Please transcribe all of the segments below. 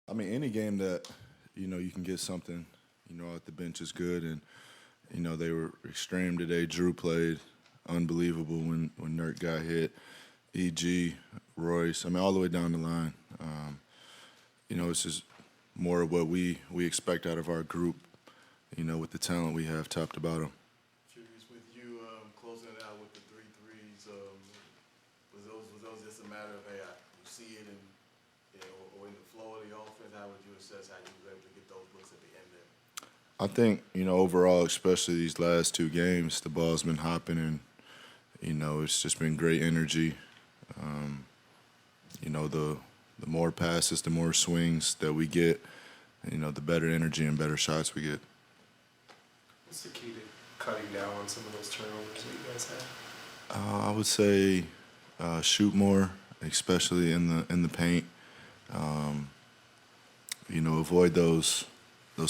I mean, any game that, you can get something, at the bench is good. And, they were extreme today. Drew played unbelievable when Nurk got hit. EG, Royce, I mean, all the way down the line. It's just more of what we expect out of our group, with the talent we have top to bottom. Curious, with you closing it out with the 3 threes, was those just a matter of, hey, you see it and, or in the flow of the offense, how would you assess how you were able to get those looks at the end there? I think, overall, especially these last two games, the ball's been hopping and, it's just been great energy. The more passes, the more swings that we get, the better energy and better shots we get. What's the key to cutting down on some of those turnovers that you guys have? I would say shoot more, especially in the paint. Avoid those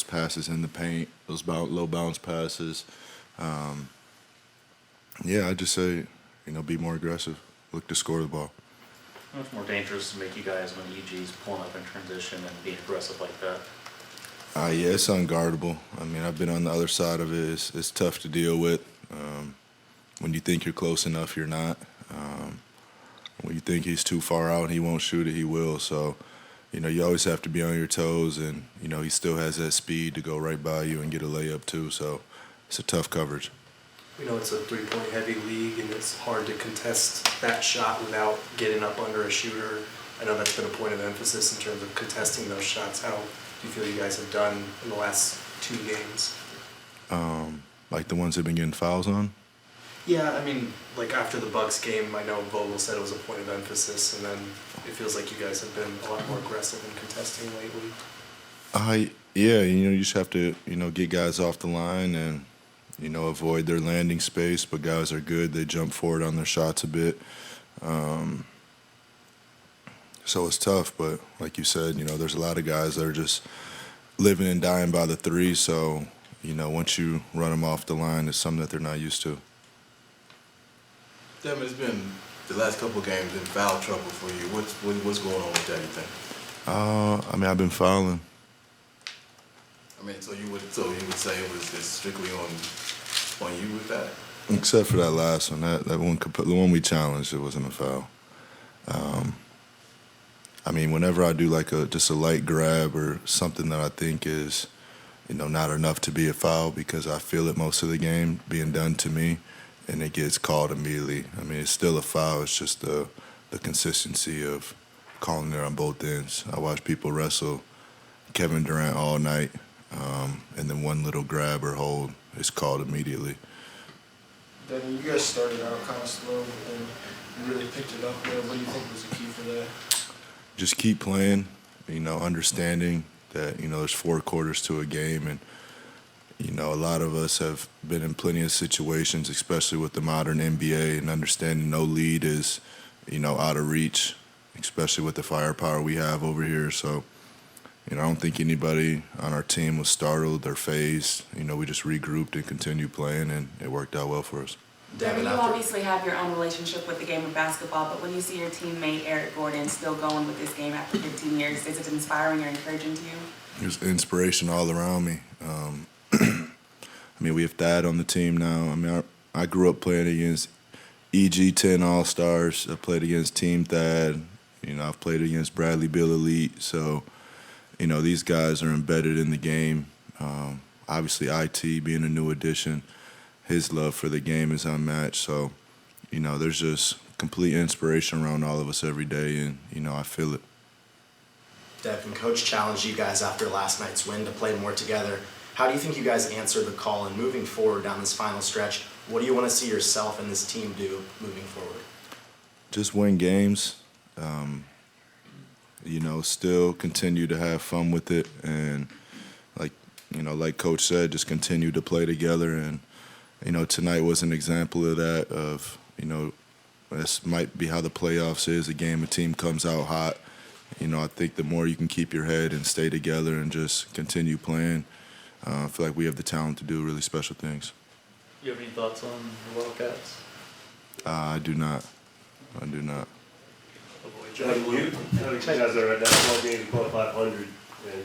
passes in the paint, those low bounce passes. I'd just say, be more aggressive, look to score the ball. How much more dangerous to make you guys when EG's pulling up in transition and being aggressive like that? Yeah, it's unguardable. I mean, I've been on the other side of it. It's tough to deal with. When you think you're close enough, you're not. When you think he's too far out and he won't shoot it, he will. So, you always have to be on your toes, and, he still has that speed to go right by you and get a layup too. So it's a tough coverage. We know it's a three-point heavy league, and it's hard to contest that shot without getting up under a shooter. I know that's been a point of emphasis in terms of contesting those shots. How do you feel you guys have done in the last 2 games? Like the ones they've been getting fouls on? Yeah, I mean, like after the Bucks game, I know Vogel said it was a point of emphasis, and then it feels like you guys have been a lot more aggressive in contesting lately. Yeah, you just have to, get guys off the line and, avoid their landing space, but guys are good. They jump forward on their shots a bit. So it's tough, but like you said, there's a lot of guys that are just living and dying by the three, so, once you run them off the line, it's something that they're not used to. Devin, it's been the last couple of games in foul trouble for you. What's going on with that, you think? I mean, I've been fouling. I mean, so you would say it was just strictly on you with that? Except for that last one, that one, the one we challenged, it wasn't a foul. I mean, whenever I do like just a light grab or something that I think is, not enough to be a foul because I feel it most of the game being done to me, and it gets called immediately. I mean, it's still a foul. It's just the consistency of calling it on both ends. I watch people wrestle Kevin Durant all night, and then one little grab or hold is called immediately. Devin, you guys started out kind of slow and you really picked it up there. What do you think was the key for that? Just keep playing, understanding that, there's 4 quarters to a game. And, a lot of us have been in plenty of situations, especially with the modern NBA, and understanding no lead is, out of reach, especially with the firepower we have over here. So, I don't think anybody on our team was startled or phased. We just regrouped and continued playing, and it worked out well for us. Devin, you obviously have your own relationship with the game of basketball, but when you see your teammate Eric Gordon still going with this game after 15 years, is it inspiring or encouraging to you? There's inspiration all around me. I mean, we have Thad on the team now. I mean, I grew up playing against EG10 All-Stars. I played against Team Thad. I've played against Bradley Beal Elite. So, these guys are embedded in the game. Obviously, IT being a new addition, his love for the game is unmatched. So, there's just complete inspiration around all of us every day, and, I feel it. Devin, Coach challenged you guys after last night's win to play more together. How do you think you guys answered the call, and moving forward down this final stretch, what do you want to see yourself and this team do moving forward? Just win games. Still continue to have fun with it, and like Coach said, just continue to play together. And tonight was an example of that. Of this might be how the playoffs is. A game, a team comes out hot. I think the more you can keep your head and stay together and just continue playing, I feel like we have the talent to do really special things. You have any thoughts on the Wildcats? I do not. You guys are at that small game, you call 500.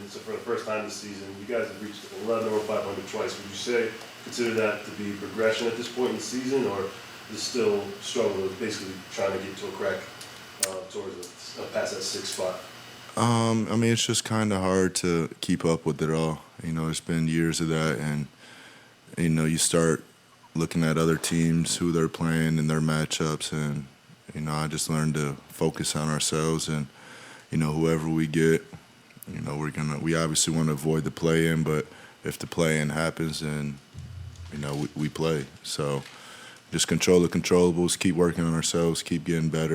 so for the first time this season, you guys have reached 11 over 500 twice. Would you consider that to be progression at this point in the season, or is it still struggling with basically trying to get to a crack towards past that 6th spot? I mean, it's just kind of hard to keep up with it all. It's been years of that, and you start looking at other teams, who they're playing, and their matchups, and I just learned to focus on ourselves, and whoever we get, we obviously want to avoid the play-in, but if the play-in happens, then we play. So just control the controllables, keep working on ourselves, keep getting better.